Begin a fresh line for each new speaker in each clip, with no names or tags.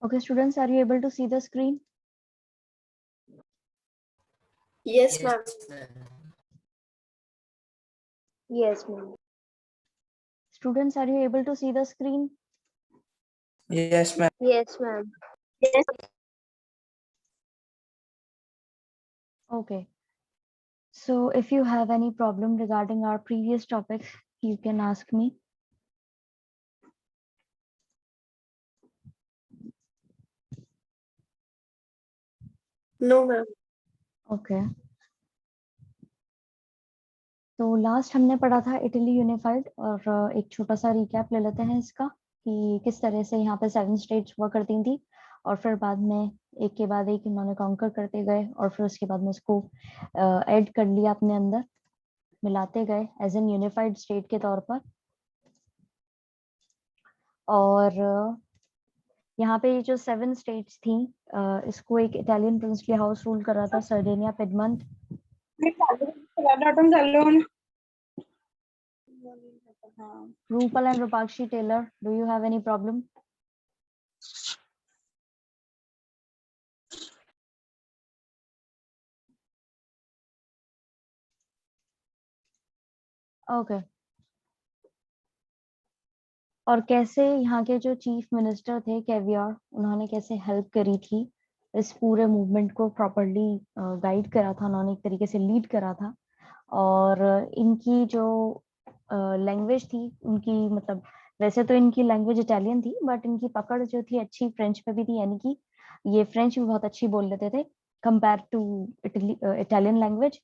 Okay, students, are you able to see the screen?
Yes, ma'am.
Yes, ma'am.
Students, are you able to see the screen?
Yes, ma'am.
Yes, ma'am.
Yes.
Okay. So if you have any problem regarding our previous topics, you can ask me.
No, ma'am.
Okay तो last हमने पढ़ा था Italy unified और एक छोटा सा recap ले लेते हैं इसका कि किस तरह से यहाँ पे 7 स्टेट्स हुआ करती थी और फिर बाद में एक के बाद एक इन्होंने कॉन्कर करते गए और फिर उसके बाद में इसको ऐड कर लिया अपने अंदर, मिलाते गए एज एन यूनिफाइड स्टेट के तौर पर। और यहाँ पे ये जो 7 स्टेट्स थी, इसको एक इटालियन प्रिंसली हाउस रूल कर रहा था, सर्डेनिया, पिडमंट। Rupal and Rupakshi Taylor, do you have any problem? Okay. और कैसे यहाँ के जो चीफ मिनिस्टर थे केवियर, उन्होंने कैसे हेल्प करी थी इस पूरे मूवमेंट को, प्रॉपर्ली गाइड करा था उन्होंने, एक तरीके से लीड करा था। और इनकी जो लैंग्वेज थी उनकी, मतलब वैसे तो इनकी लैंग्वेज इटालियन थी बट इनकी पकड़ जो थी अच्छी फ्रेंच पे भी थी, यानी कि ये फ्रेंच भी बहुत अच्छी बोल लेते थे कंपेयर टू इटालियन लैंग्वेज।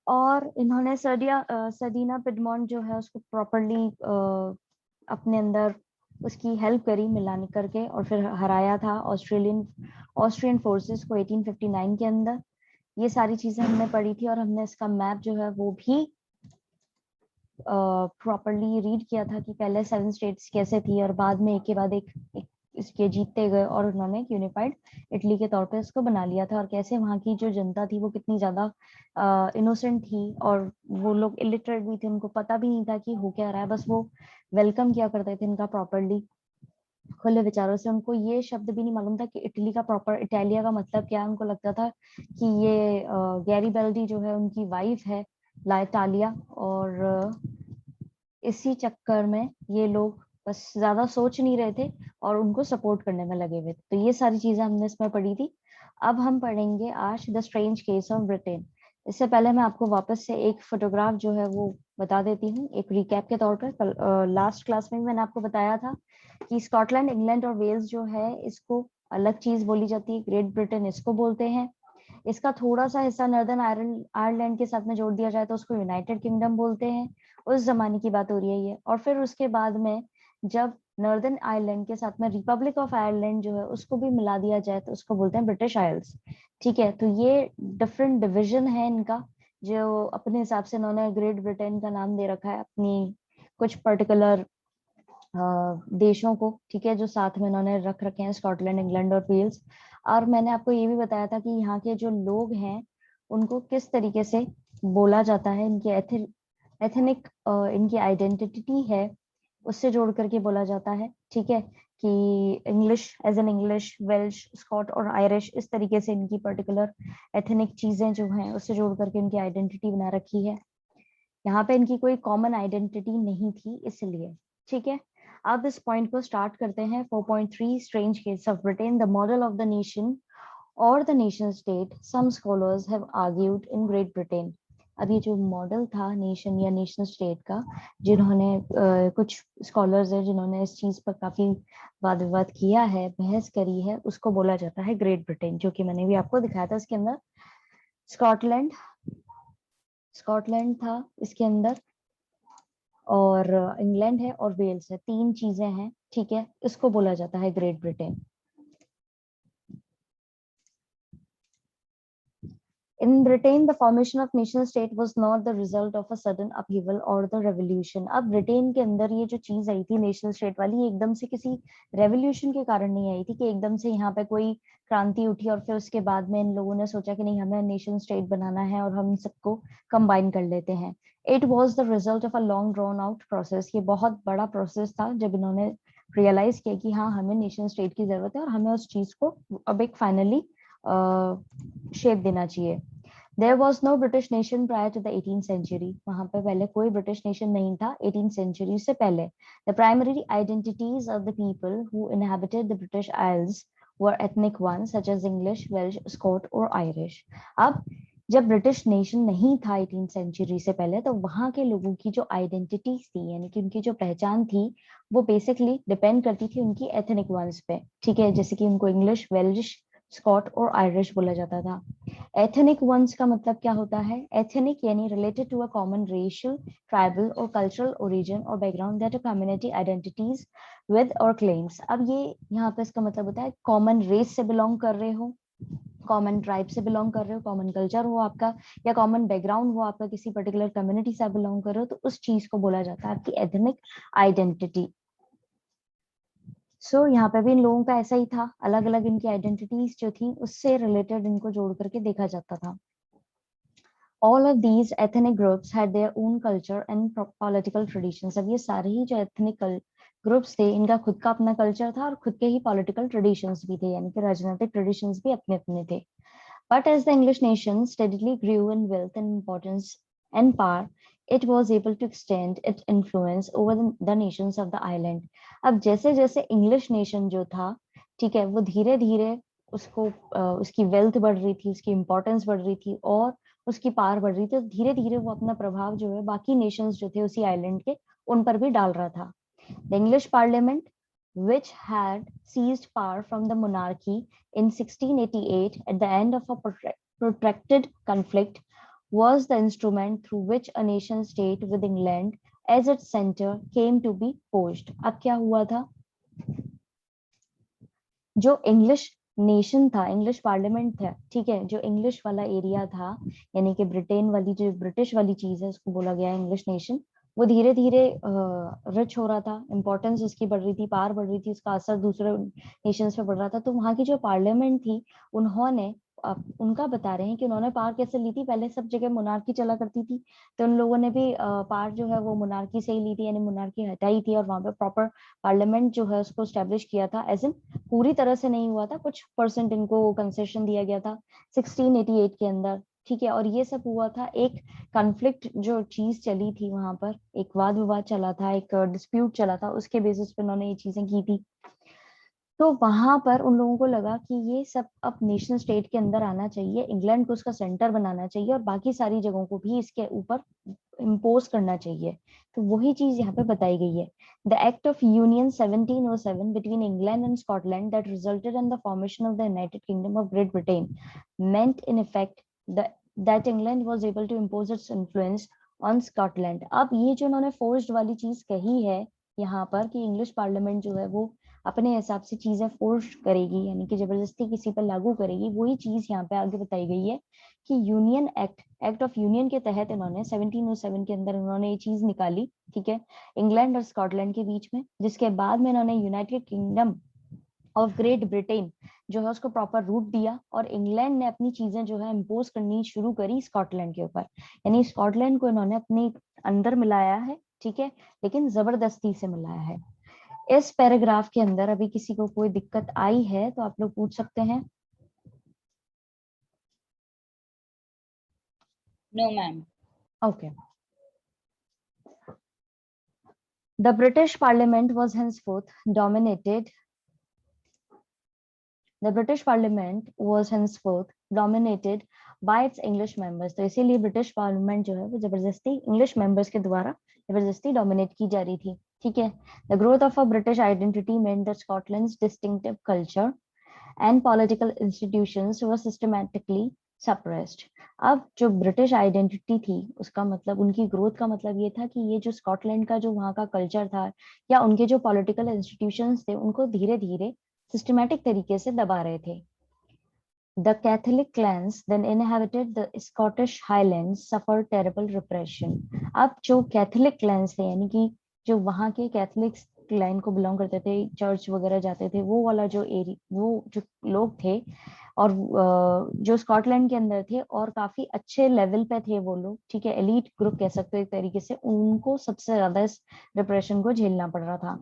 और इन्होंने सदीना पिडमोंट जो है उसको प्रॉपरली अपने अंदर उसकी हेल्प करी मिलाने करके, और फिर हराया था ऑस्ट्रियन फोर्सेस को 1859 के अंदर। ये सारी चीजें हमने पढ़ी थी और हमने इसका मैप जो है वो भी प्रॉपरली रीड किया था कि पहले 7 स्टेट्स कैसे थी और बाद में एक के बाद एक इसके जीतते गए और उन्होंने एक यूनिफाइड इटली के तौर पे इसको बना लिया था। और कैसे वहाँ की जो जनता थी वो कितनी ज्यादा इनोसेंट थी और वो लोग इलिटरेट भी थे, उनको पता भी नहीं था कि हो क्या रहा है, बस वो वेलकम किया करते थे इनका प्रॉपरली खुले विचारों से। उनको ये शब्द भी नहीं मालूम था कि इटली का प्रॉपर इटालिया का मतलब क्या है। उनको लगता था कि ये गैरीबेल्डी जो है उनकी वाइफ है, ला इटालिया। और इसी चक्कर में ये लोग बस ज्यादा सोच नहीं रहे थे और उनको सपोर्ट करने में लगे हुए थे। तो ये सारी चीजें हमने इसमें पढ़ी थी। अब हम पढ़ेंगे आज the strange case of Britain. इससे पहले मैं आपको वापस से एक फोटोग्राफ जो है वो बता देती हूँ एक रिकैप के तौर पर। लास्ट क्लास में मैंने आपको बताया था कि स्कॉटलैंड, इंग्लैंड और वेल्स जो है इसको अलग चीज बोली जाती है, ग्रेट ब्रिटेन इसको बोलते हैं। इसका थोड़ा सा हिस्सा नॉर्दर्न आयरलैंड के साथ में जोड़ दिया जाए तो उसको यूनाइटेड किंगडम बोलते हैं। उस जमाने की बात हो रही है ये। और फिर उसके बाद में जब नॉर्दर्न आयरलैंड के साथ में रिपब्लिक ऑफ आयरलैंड जो है उसको भी मिला दिया जाए तो उसको बोलते हैं ब्रिटिश आइल्स। ठीक है, तो ये डिफरेंट डिविजन है इनका, जो अपने हिसाब से इन्होंने ग्रेट ब्रिटेन का नाम दे रखा है अपनी कुछ पर्टिकुलर देशों को। ठीक है, जो साथ में इन्होंने रख रखे हैं, स्कॉटलैंड, इंग्लैंड और वेल्स। और मैंने आपको ये भी बताया था कि यहाँ के जो लोग हैं उनको किस तरीके से बोला जाता है, इनके एथनिक इनकी आइडेंटिटी है उससे जोड़ करके बोला जाता है। ठीक है, कि English as an English, Welsh, Scot और आयरिश, इस तरीके से इनकी पर्टिकुलर एथनिक चीजें जो हैं उससे जोड़ करके इनकी आइडेंटिटी बना रखी है। यहाँ पे इनकी कोई कॉमन आइडेंटिटी नहीं थी इसलिए। ठीक है, अब इस पॉइंट को स्टार्ट करते हैं। 4.3 strange case of Britain, the model of the nation और the nation state some scholars have argued in Great Britain. अब ये जो मॉडल था नेशन या नेशन स्टेट का, जिन्होंने कुछ स्कॉलर्स है जिन्होंने इस चीज पर काफी वाद विवाद किया है, बहस करी है, उसको बोला जाता है ग्रेट ब्रिटेन, जो कि मैंने भी आपको दिखाया था। इसके अंदर स्कॉटलैंड स्कॉटलैंड था इसके अंदर, और इंग्लैंड है और वेल्स है, 3 चीजें हैं। ठीक है, इसको बोला जाता है great Britain. In Britain, the formation of nation state was not the result of a sudden upheaval or the revolution. अब ब्रिटेन के अंदर ये जो चीज आई थी नेशनल स्टेट वाली, ये एकदम से किसी रेवोल्यूशन के कारण नहीं आई थी कि एकदम से यहाँ पे कोई क्रांति उठी और फिर उसके बाद में इन लोगों ने सोचा कि नहीं हमें नेशन स्टेट बनाना है और हम सबको कंबाइन कर लेते हैं. It was the result of a long drawn out process. ये बहुत बड़ा प्रोसेस था जब इन्होंने रियलाइज किया कि हाँ हमें नेशन स्टेट की जरूरत है और हमें उस चीज को अब एक फाइनली शेप देना चाहिए. There was no British nation prior to the 18th century. वहां पे पहले कोई ब्रिटिश नेशन नहीं था 18th century से पहले. The primary identities of the people who inhabited the British Isles were ethnic ones such as English, Welsh, Scot और Irish. अब जब ब्रिटिश नेशन नहीं था 18th सेंचुरी से पहले, तो वहां के लोगों की जो आइडेंटिटी थी यानी कि उनकी जो पहचान थी वो बेसिकली डिपेंड करती थी उनकी एथनिक वंस पे. ठीक है, जैसे कि उनको इंग्लिश, वेल्श, स्कॉट और आयरिश बोला जाता था. एथनिक वंस का मतलब क्या होता है? एथनिक यानी related to a common racial, tribal और कल्चरल ओरिजिन और background that a community identities with और क्लेम्स. अब ये यहाँ पे इसका मतलब होता है कॉमन रेस से बिलोंग कर रहे हो, कॉमन ट्राइब से बिलोंग कर रहे हो, कॉमन कल्चर हो आपका या कॉमन बैकग्राउंड हो आपका, किसी पर्टिकुलर कम्युनिटी से बिलोंग कर रहे हो, तो उस चीज को बोला जाता है आपकी एथनिक आइडेंटिटी. सो यहाँ पे भी इन लोगों का ऐसा ही था, अलग अलग इनकी आइडेंटिटीज जो थी उससे रिलेटेड इनको जोड़ करके देखा जाता था. All of these ethnic groups had their own culture and political traditions. अब ये सारे ही जो ethnic ग्रुप्स थे इनका खुद का अपना कल्चर था और खुद के ही पॉलिटिकल ट्रेडिशंस भी थे, यानी कि राजनीतिक ट्रेडिशंस भी अपने अपने थे. But as the English nation steadily grew in wealth and importance and power, it was able to extend its influence over the nations of the island. अब जैसे जैसे इंग्लिश नेशन जो था, ठीक है, वो धीरे धीरे उसको उसकी वेल्थ बढ़ रही थी, उसकी इंपॉर्टेंस बढ़ रही थी और उसकी पावर बढ़ रही थी, तो धीरे धीरे वो अपना प्रभाव जो है बाकी नेशंस जो थे उसी आइलैंड के उन पर भी डाल रहा था. The English Parliament, which had seized power from the monarchy in 1688 at the end of a protracted conflict, was the instrument through which a nation state with England as its center came to be forged. अब क्या हुआ था? जो English nation था, English parliament था, ठीक है, जो इंग्लिश वाला एरिया था यानी कि ब्रिटेन वाली जो ब्रिटिश वाली चीज है उसको बोला गया इंग्लिश नेशन, वो धीरे धीरे रिच हो रहा था, इंपॉर्टेंस उसकी बढ़ रही थी, पावर बढ़ रही थी, उसका असर दूसरे नेशंस पे बढ़ रहा था. तो वहां की जो पार्लियामेंट थी उन्होंने उनका बता रहे हैं कि उन्होंने पावर कैसे ली थी. पहले सब जगह मोनार्की चला करती थी, तो उन लोगों ने भी पावर जो है वो मोनार्की से ही ली थी, यानी मोनार्की हटाई थी और वहां पे प्रॉपर पार्लियामेंट जो है उसको स्टैब्लिश किया था. एज इन पूरी तरह से नहीं हुआ था, कुछ परसेंट इनको कंसेशन दिया गया था 1688 के अंदर. ठीक है, और ये सब हुआ था एक कॉन्फ्लिक्ट जो चीज चली थी वहां पर, एक वाद विवाद चला था, एक डिस्प्यूट चला था, उसके बेसिस पे उन्होंने ये चीजें की थी. तो वहां पर उन लोगों को लगा कि ये सब अब नेशनल स्टेट के अंदर आना चाहिए, इंग्लैंड को उसका सेंटर बनाना चाहिए और बाकी सारी जगहों को भी इसके ऊपर इम्पोज करना चाहिए. तो वही चीज यहाँ पे बताई गई है. The Act of Union 1707 between England and Scotland that resulted in the formation of the United Kingdom of Great Britain meant in effect that England was able to impose its influence on Scotland. अब ये जो उन्होंने forced वाली चीज कही है यहाँ पर कि इंग्लिश पार्लियामेंट जो है वो अपने हिसाब से चीजें फोर्स करेगी, यानी कि जबरदस्ती किसी पर लागू करेगी, वही चीज यहाँ पे आगे बताई गई है कि यूनियन एक्ट ऑफ यूनियन के तहत इन्होंने 1707 के अंदर इन्होंने ये चीज निकाली, ठीक है, इंग्लैंड और स्कॉटलैंड के बीच में, जिसके बाद में इन्होंने United Kingdom of Great Britain जो है उसको प्रॉपर रूप दिया और इंग्लैंड ने अपनी चीजें जो है इम्पोज करनी शुरू करी स्कॉटलैंड के ऊपर, यानी स्कॉटलैंड को इन्होंने अपने अंदर मिलाया है, ठीक है, लेकिन जबरदस्ती से मिलाया है. इस पैराग्राफ के अंदर अभी किसी को कोई दिक्कत आई है तो आप लोग पूछ सकते हैं.
No, ma'am.
Okay. The British Parliament was henceforth dominated. The British Parliament was henceforth dominated by its English members. तो इसीलिए ब्रिटिश पार्लियामेंट जो है वो जबरदस्ती इंग्लिश मेंबर्स के द्वारा जबरदस्ती डोमिनेट की जा रही थी, ठीक है. The growth of a British identity meant that Scotland's distinctive culture and political institutions were systematically suppressed. अब जो ब्रिटिश आइडेंटिटी थी उसका मतलब, उनकी ग्रोथ का मतलब ये था कि ये जो स्कॉटलैंड का जो वहाँ का कल्चर था या उनके जो पॉलिटिकल इंस्टीट्यूशंस थे उनको धीरे धीरे सिस्टमैटिक तरीके से दबा रहे थे. The Catholic clans then inhabited the Scottish Highlands suffered terrible repression. अब जो कैथोलिक क्लैंस थे यानी कि जो वहाँ के कैथोलिक क्लैन को बिलोंग करते थे, चर्च वगैरह जाते थे, वो वाला जो एरिया, वो जो लोग थे और जो स्कॉटलैंड के अंदर थे और काफी अच्छे लेवल पे थे वो लोग, ठीक है, एलीट ग्रुप कह सकते हो एक तरीके से, उनको सबसे ज्यादा इस रिप्रेशन को झेलना पड़ रहा था।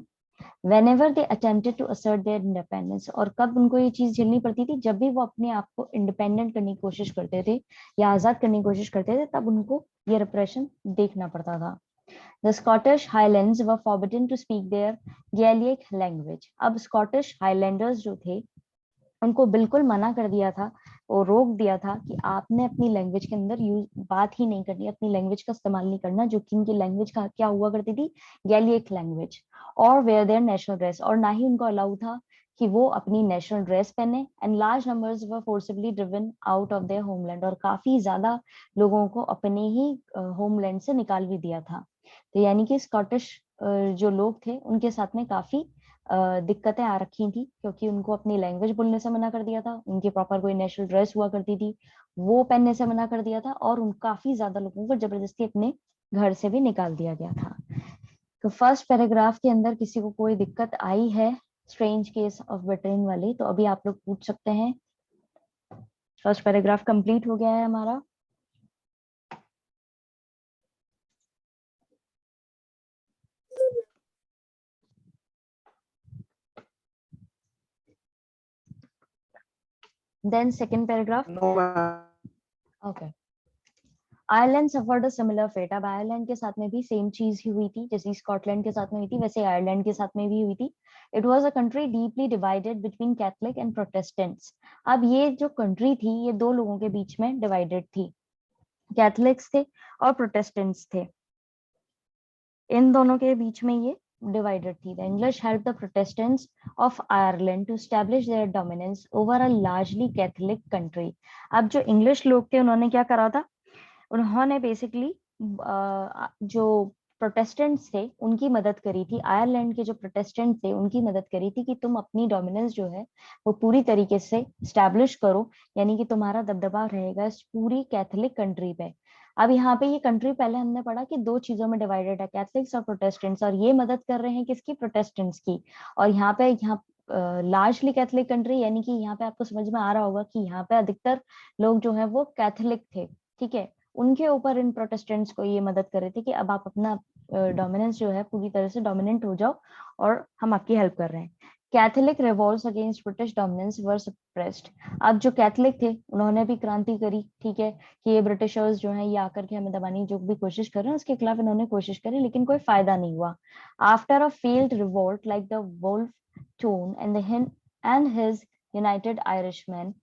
whenever they attempted to assert their independence, और कब उनको ये चीज झेलनी पड़ती थी, जब भी वो अपने आप को इंडिपेंडेंट करने की कोशिश करते थे या आजाद करने की कोशिश करते थे, तब उनको ये रिप्रेशन देखना पड़ता था। The Scottish Highlands were forbidden to speak their Gaelic language. अब स्कॉटिश हाईलैंडर्स जो थे उनको बिल्कुल मना कर दिया था और रोक दिया था कि आपने अपनी लैंग्वेज के अंदर बात ही नहीं करनी, अपनी लैंग्वेज का इस्तेमाल नहीं करना, जो कि इनकी लैंग्वेज का क्या हुआ करती थी, गैलिक लैंग्वेज, और वेयर देयर नेशनल ड्रेस, और ना ही उनको अलाउ था कि वो अपनी नेशनल ड्रेस पहने। And large numbers were forcibly driven out of their homeland, और काफी ज्यादा लोगों को अपने ही होमलैंड से निकाल भी दिया था। तो यानी कि स्कॉटिश जो लोग थे उनके साथ में काफी दिक्कतें आ रखी थी, क्योंकि उनको अपनी लैंग्वेज बोलने से मना कर दिया था, उनकी प्रॉपर कोई नेशनल ड्रेस हुआ करती थी वो पहनने से मना कर दिया था, और उन काफी ज्यादा लोगों को जबरदस्ती अपने घर से भी निकाल दिया गया था। तो फर्स्ट पैराग्राफ के अंदर किसी को कोई दिक्कत आई है स्ट्रेंज केस ऑफ ब्रिटेन वाली, तो अभी आप लोग पूछ सकते हैं। फर्स्ट पैराग्राफ कंप्लीट हो गया है हमारा। Then second paragraph.
No, ma'am.
Okay. Ireland suffered a similar fate. अब आयरलैंड के साथ में भी सेम चीज ही हुई थी, जैसे स्कॉटलैंड के साथ में हुई थी वैसे आयरलैंड के साथ में भी हुई थी। It was a country deeply divided between Catholic and Protestants. अब ये जो कंट्री थी ये दो लोगों के बीच में डिवाइडेड थी, कैथलिक्स थे और प्रोटेस्टेंट्स थे, इन दोनों के बीच में ये divided थी। The English helped the Protestants of Ireland to establish their dominance over a largely Catholic country. अब जो इंग्लिश लोग थे उन्होंने क्या करा था, उन्होंने बेसिकली जो प्रोटेस्टेंट्स थे उनकी मदद करी थी, आयरलैंड के जो प्रोटेस्टेंट थे उनकी मदद करी थी कि तुम अपनी डोमिनेंस जो है वो पूरी तरीके से स्टैब्लिश करो, यानी कि तुम्हारा दबदबा रहेगा इस पूरी कैथोलिक कंट्री पे। अब यहाँ पे ये कंट्री पहले हमने पढ़ा कि दो चीजों में डिवाइडेड है, कैथलिक्स और प्रोटेस्टेंट्स, और ये मदद कर रहे हैं किसकी, प्रोटेस्टेंट्स की। और यहाँ पे लार्जली कैथलिक कंट्री, यानी कि यहाँ पे आपको समझ में आ रहा होगा कि यहाँ पे अधिकतर लोग जो है वो कैथलिक थे, ठीक है, उनके ऊपर इन प्रोटेस्टेंट्स को ये मदद कर रहे थे कि अब आप अपना डोमिनेंस जो है पूरी तरह से डोमिनेंट हो जाओ और हम आपकी हेल्प कर रहे हैं। Catholic revolts against British dominance were suppressed. अब जो कैथोलिक थे उन्होंने भी क्रांति करी, ठीक है, कि ये ब्रिटिशर्स जो हैं ये आकर के हमें दबाने जो भी कोशिश कर रहे हैं उसके खिलाफ इन्होंने कोशिश करी, लेकिन कोई फायदा नहीं हुआ। After a failed revolt like the Wolfe Tone and his United Irishman,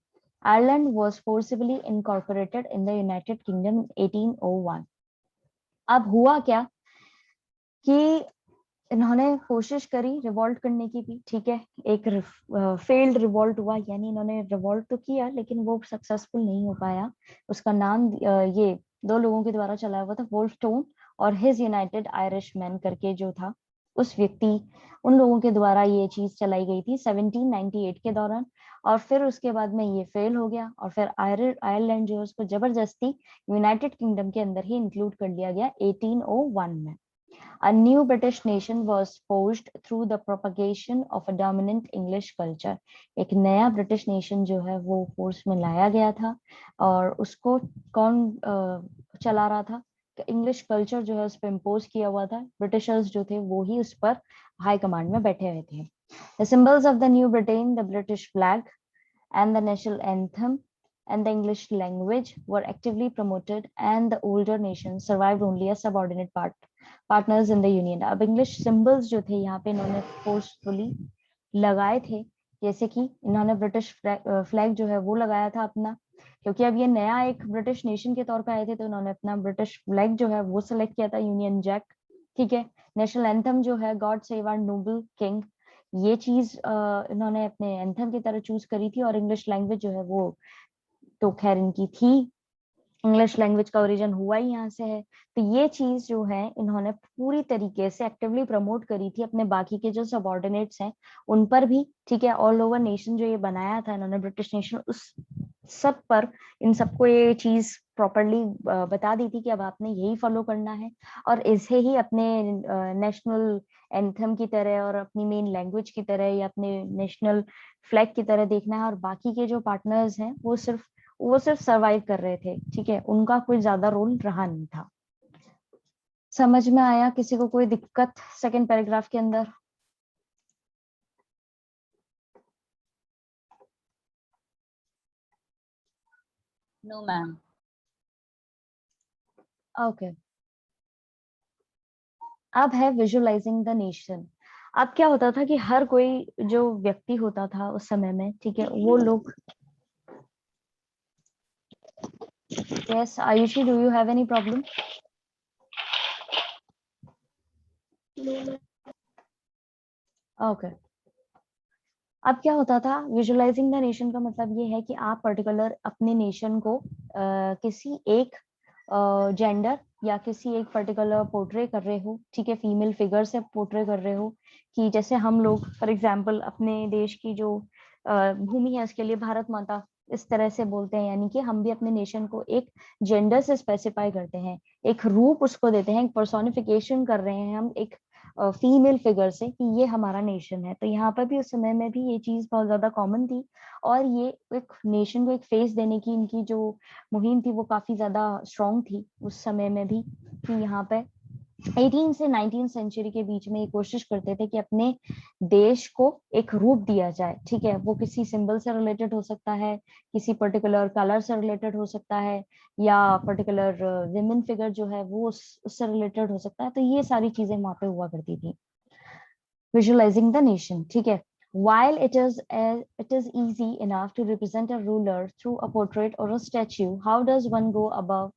Ireland was forcibly incorporated in the United Kingdom in 1801. अब हुआ क्या कि इन्होंने कोशिश करी रिवॉल्ट करने की भी, ठीक है, एक फेल्ड रिवॉल्ट हुआ, यानी इन्होंने रिवॉल्ट तो किया लेकिन वो सक्सेसफुल नहीं हो पाया। उसका नाम ये दो लोगों के द्वारा चलाया हुआ था, वुल्फ टोन और हिज यूनाइटेड आयरिशमैन करके जो था उस व्यक्ति, उन लोगों के द्वारा ये चीज चलाई गई थी 1798 के दौरान। और फिर उसके बाद में ये फेल हो गया और फिर आयरलैंड जो है उसको जबरदस्ती यूनाइटेड किंगडम के अंदर ही इंक्लूड कर लिया गया 1801 में। A new British nation was forged through the propagation of a dominant English culture. एक नया ब्रिटिश नेशन जो है वो फोर्स में लाया गया था, और उसको कौन चला रहा था, इंग्लिश कल्चर जो है उस पर इम्पोज किया हुआ था, ब्रिटिशर्स जो थे वो ही उस पर हाई कमांड में बैठे हुए थे। The symbols of the new Britain, the British flag and the national anthem and the English language were actively promoted, and the older nations survived only as subordinate partners in the union. अब English symbols जो थे यहाँ पे इन्होंने forcefully लगाए थे, जैसे कि इन्होंने ब्रिटिश फ्लैग जो है वो लगाया था अपना, क्योंकि अब ये नया एक ब्रिटिश नेशन के तौर पे आए थे तो इन्होंने अपना ब्रिटिश फ्लैग जो है वो सिलेक्ट किया था, यूनियन जैक, ठीक है। नेशनल एंथम जो है God save our noble king, ये चीज इन्होंने अपने एंथम की तरह चूज करी थी। और इंग्लिश लैंग्वेज जो है वो तो खैर इनकी थी, इंग्लिश लैंग्वेज का ओरिजिन हुआ ही यहाँ से है, तो ये चीज जो है इन्होंने पूरी तरीके से एक्टिवली प्रमोट करी थी अपने बाकी के जो सबऑर्डिनेट्स हैं उन पर भी, ठीक है। ऑल ओवर नेशन जो ये बनाया था इन्होंने ब्रिटिश नेशन, उस सब पर इन सबको ये चीज प्रॉपरली बता दी थी कि अब आपने यही फॉलो करना है और इसे ही अपने नेशनल एंथम की तरह और अपनी मेन लैंग्वेज की तरह या अपने नेशनल फ्लैग की तरह देखना है। और बाकी के जो पार्टनर्स हैं वो सिर्फ सरवाइव कर रहे थे, ठीक है, उनका कोई ज्यादा रोल रहा नहीं था। समझ में आया? किसी को कोई दिक्कत सेकंड पैराग्राफ के अंदर?
No, ma'am.
ओके, अब है विजुअलाइजिंग द नेशन। अब क्या होता था कि हर कोई जो व्यक्ति होता था उस समय में, ठीक है, वो लोग, yes Ayushi, do you have any problem?
No, ma'am.
Okay, अब क्या होता था, विजुअलाइजिंग द नेशन का मतलब ये है कि आप पर्टिकुलर अपने नेशन को किसी एक जेंडर या किसी एक पर्टिकुलर पोर्ट्रे कर रहे हो, ठीक है, फीमेल फिगर से पोर्ट्रे कर रहे हो। कि जैसे हम लोग फॉर एग्जांपल अपने देश की जो भूमि है उसके लिए भारत माता इस तरह से बोलते हैं, यानी कि हम भी अपने नेशन को एक जेंडर से स्पेसिफाई करते हैं, एक रूप उसको देते हैं, एक पर्सोनिफिकेशन कर रहे हैं हम एक फीमेल फिगर से कि ये हमारा नेशन है। तो यहाँ पर भी उस समय में भी ये चीज बहुत ज्यादा कॉमन थी और ये एक नेशन को एक फेस देने की इनकी जो मुहिम थी वो काफी ज्यादा स्ट्रॉन्ग थी उस समय में भी। कि यहाँ पे 18 से 19 सेंचुरी के बीच में ये कोशिश करते थे कि अपने देश को एक रूप दिया जाए, ठीक है, वो किसी सिंबल से रिलेटेड हो सकता है, किसी पर्टिकुलर कलर से रिलेटेड हो सकता है, या पर्टिकुलर विमेन फिगर जो है वो उससे रिलेटेड हो सकता है। तो ये सारी चीजें वहां पे हुआ करती थी। विजुअलाइजिंग द नेशन, ठीक है। While it is easy enough to represent a ruler through a portrait or a statue, how does one go about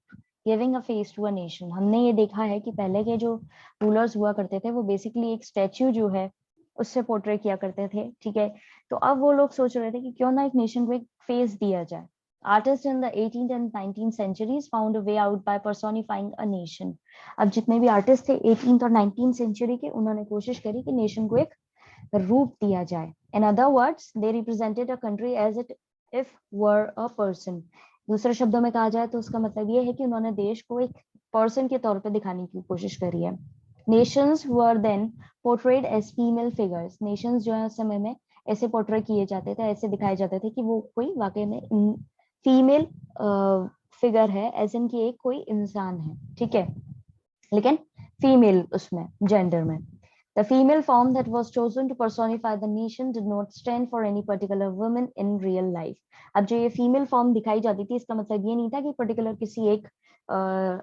giving a face to a nation? हमने ये देखा है कि पहले के जो रूलर्स हुआ करते थे वो बेसिकली एक स्टैच्यू जो है उससे पोर्ट्रेट किया करते थे, ठीक है। तो अब वो लोग सोच रहे थे कि क्यों ना एक नेशन को एक फेस दिया जाए। Artists in the 18th and 19th centuries found a way out by personifying a nation. अब जितने भी आर्टिस्ट थे 18th और 19th सेंचुरी के, उन्होंने कोशिश करी कि नेशन को एक रूप दिया जाए। In other words, they represented a country as it if were a person. दूसरे शब्दों में कहा जाए तो उसका मतलब ये है कि उन्होंने देश को एक पर्सन के तौर पे दिखाने की कोशिश करी है। Nations were then portrayed as female figures. Nations जो है उस समय में ऐसे पोर्ट्रे किए जाते थे, ऐसे दिखाए जाते थे कि वो कोई वाकई में फीमेल फिगर है, एज इन की एक कोई इंसान है, ठीक है, लेकिन फीमेल उसमें जेंडर में। The female form that was chosen to personify the nation did not stand for any particular woman in real life. अब जो ये फीमेल फॉर्म दिखाई जाती थी इसका मतलब ये नहीं था कि पर्टिकुलर किसी एक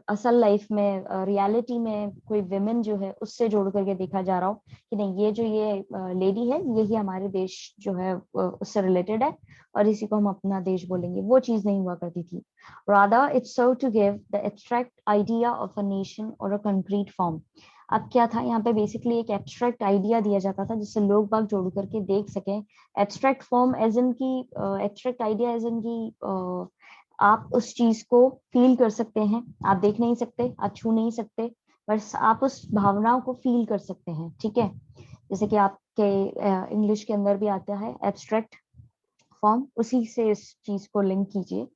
असल लाइफ में रियलिटी में कोई विमेन जो है उससे जोड़ करके देखा जा रहा हो कि नहीं ये जो ये लेडी है यही हमारे देश जो है उससे रिलेटेड है और इसी को हम अपना देश बोलेंगे, वो चीज नहीं हुआ करती थी। Rather, it's so to give the abstract idea of a nation or a concrete form. अब क्या था यहाँ पे बेसिकली एक एब्स्ट्रैक्ट आइडिया दिया जाता था जिससे लोग बाग जोड़ करके देख सकें। एब्स्ट्रैक्ट फॉर्म एज इन की एब्स्ट्रैक्ट आइडिया एज इन की आप उस चीज को फील कर सकते हैं, आप देख नहीं सकते, आप छू नहीं सकते, बस आप उस भावनाओं को फील कर सकते हैं, ठीक है। जैसे कि आपके इंग्लिश के अंदर भी आता है एब्स्ट्रैक्ट फॉर्म, उसी से इस चीज को लिंक कीजिए।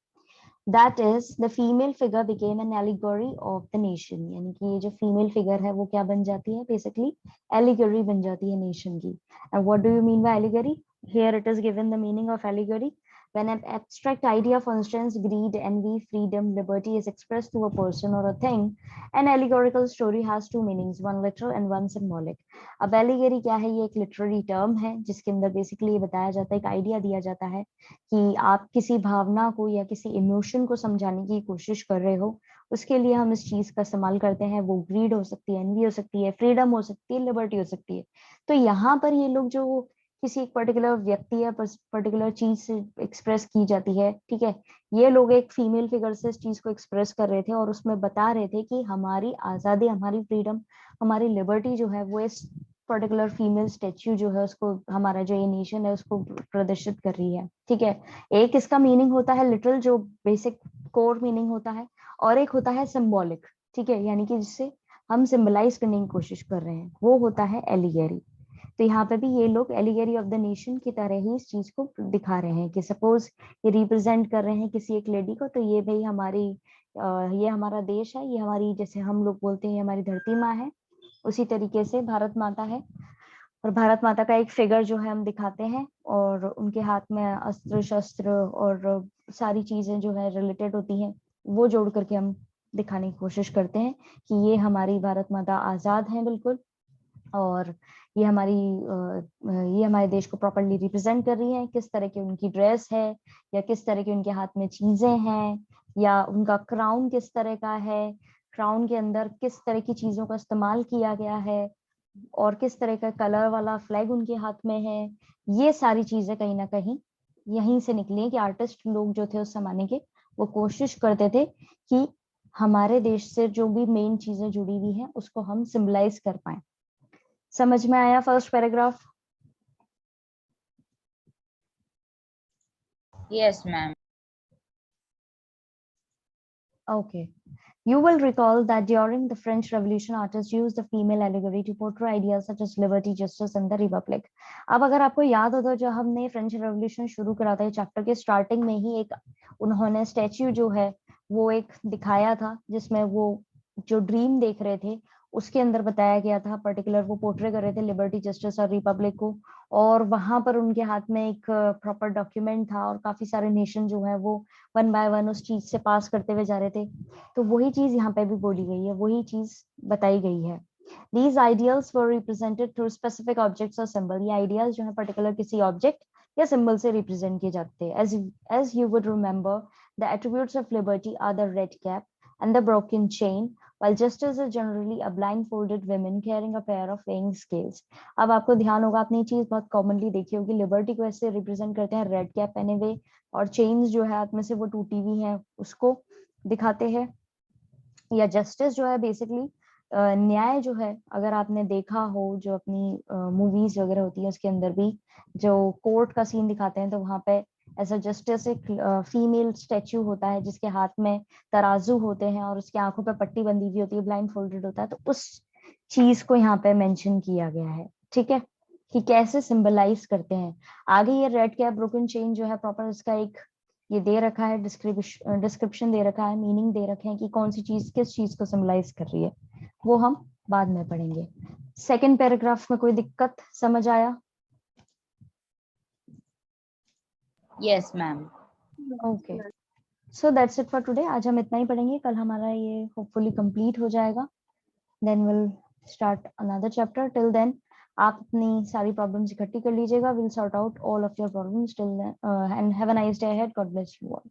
That is, the female figure became an allegory of the nation. यानी कि ये जो फीमेल फिगर है वो क्या बन जाती है, बेसिकली एलिगरी बन जाती है नेशन की। And what do you mean by allegory? Here it is given the meaning of allegory. When an abstract idea, for instance, greed, envy, freedom, liberty, is expressed to a person or a thing, an allegorical story has two meanings, one literal and one symbolic. अब allegory क्या है, ये एक literary term है जिसके अंदर basically ये बताया जाता है, एक आइडिया दिया जाता है कि आप किसी भावना को या किसी इमोशन को समझाने की कोशिश कर रहे हो, उसके लिए हम इस चीज का इस्तेमाल करते हैं। वो ग्रीड हो सकती है, एनवी हो सकती है, फ्रीडम हो सकती है, लिबर्टी हो सकती है। तो यहाँ पर ये लोग जो किसी एक पर्टिकुलर व्यक्ति या पर्टिकुलर चीज से एक्सप्रेस की जाती है, ठीक है, ये लोग एक फीमेल फिगर से इस चीज को एक्सप्रेस कर रहे थे और उसमें बता रहे थे कि हमारी आजादी, हमारी फ्रीडम, हमारी लिबर्टी जो है वो इस पर्टिकुलर फीमेल स्टेच्यू जो है उसको, हमारा जो ये नेशन है उसको प्रदर्शित कर रही है, ठीक है। एक इसका मीनिंग होता है लिटरल, जो बेसिक कोर मीनिंग होता है, और एक होता है सिंबॉलिक, ठीक है, यानी कि जिससे हम सिंबलाइज करने की कोशिश कर रहे हैं, वो होता है एलिगेरी। तो यहाँ पे भी ये लोग एलिगेरी ऑफ द नेशन की तरह ही इस चीज को दिखा रहे हैं कि सपोज ये रिप्रेजेंट कर रहे हैं किसी एक लेडी को, तो ये भाई हमारी ये हमारा देश है, ये हमारी, जैसे हम लोग बोलते हैं ये हमारी धरती माँ है, उसी तरीके से भारत माता है। और भारत माता का एक फिगर जो है हम दिखाते हैं, और उनके हाथ में अस्त्र शस्त्र और सारी चीजें जो है रिलेटेड होती हैं, वो जोड़ करके हम दिखाने की कोशिश करते हैं कि ये हमारी भारत माता आजाद है बिल्कुल, और ये हमारे देश को प्रॉपरली रिप्रेजेंट कर रही है। किस तरह की उनकी ड्रेस है, या किस तरह की उनके हाथ में चीजें हैं, या उनका क्राउन किस तरह का है, क्राउन के अंदर किस तरह की चीजों का इस्तेमाल किया गया है, और किस तरह का कलर वाला फ्लैग उनके हाथ में है। ये सारी चीजें कहीं ना कहीं यहीं से निकली कि आर्टिस्ट लोग जो थे उस जमाने के, वो कोशिश करते थे कि हमारे देश से जो भी मेन चीजें जुड़ी हुई हैं उसको हम सिंबलाइज कर पाए। समझ में आया first paragraph?
Yes, ma'am.
Okay. You will recall that during the French Revolution, artists used the female allegory to portray ideas such as liberty, justice, and the republic. अब अगर आपको याद हो तो जब हमने फ्रेंच रेवोल्यूशन शुरू करा था, चैप्टर के स्टार्टिंग में ही एक उन्होंने स्टैच्यू जो है वो एक दिखाया था, जिसमें वो जो ड्रीम देख रहे थे उसके अंदर बताया गया था, पर्टिकुलर वो पोर्ट्रे कर रहे थे लिबर्टी, जस्टिस और रिपब्लिक को, और वहां पर उनके हाथ में एक प्रॉपर डॉक्यूमेंट था, और काफी सारे नेशन जो है वो वन बाय वन उस चीज से पास करते हुए जा रहे थे। तो वही चीज यहाँ पे भी बोली गई है, वही चीज बताई गई है। These ideals were represented through specific objects or symbol. ये ideals जो है पर्टिकुलर किसी ऑब्जेक्ट या सिंबल से रिप्रेजेंट किए जाते हैं। As you would remember, the attributes of liberty are the red cap and the broken chain, while justice is generally a blindfolded woman carrying a pair of weighing scales. अब आपको ध्यान होगा, आपने ये चीज बहुत कॉमनली देखी होगी, लिबर्टी को ऐसे रिप्रेजेंट करते हैं रेड कैप पहने हुए, और चेन्स जो है हाथ में से वो टूटी हुई है उसको दिखाते हैं। या जस्टिस जो है बेसिकली न्याय जो है, अगर आपने देखा हो जो अपनी मूवीज वगैरह होती है उसके अंदर भी जो कोर्ट का सीन दिखाते हैं, तो वहां पे ऐसा जस्टिस एक फीमेल स्टैच्यू होता है जिसके हाथ में तराजू होते हैं और उसकी आंखों पे पट्टी बंधी हुई होती है, ब्लाइंड फोल्डेड होता है। तो उस चीज को यहाँ पे मेंशन किया गया है, ठीक है, कि कैसे सिंबलाइज करते हैं। आगे ये रेड कैप ब्रोकन चेन जो है प्रॉपर इसका एक ये दे रखा है, डिस्क्रिप्शन दे रखा है, मीनिंग दे रखे हैं कि कौन सी चीज किस चीज को सिंबलाइज कर रही है, वो हम बाद में पढ़ेंगे। सेकंड पैराग्राफ में कोई दिक्कत समझ आया?
Yes, ma'am.
Okay, so that's it for today. आज हम इतना ही पढ़ेंगे, कल हमारा ये होपफुली कंप्लीट हो जाएगा, then will start another chapter. Till then आप अपनी सारी प्रॉब्लम्स इकट्ठी कर लीजिएगा, will sort out all of your problems till then, and have a nice day ahead, God bless you all.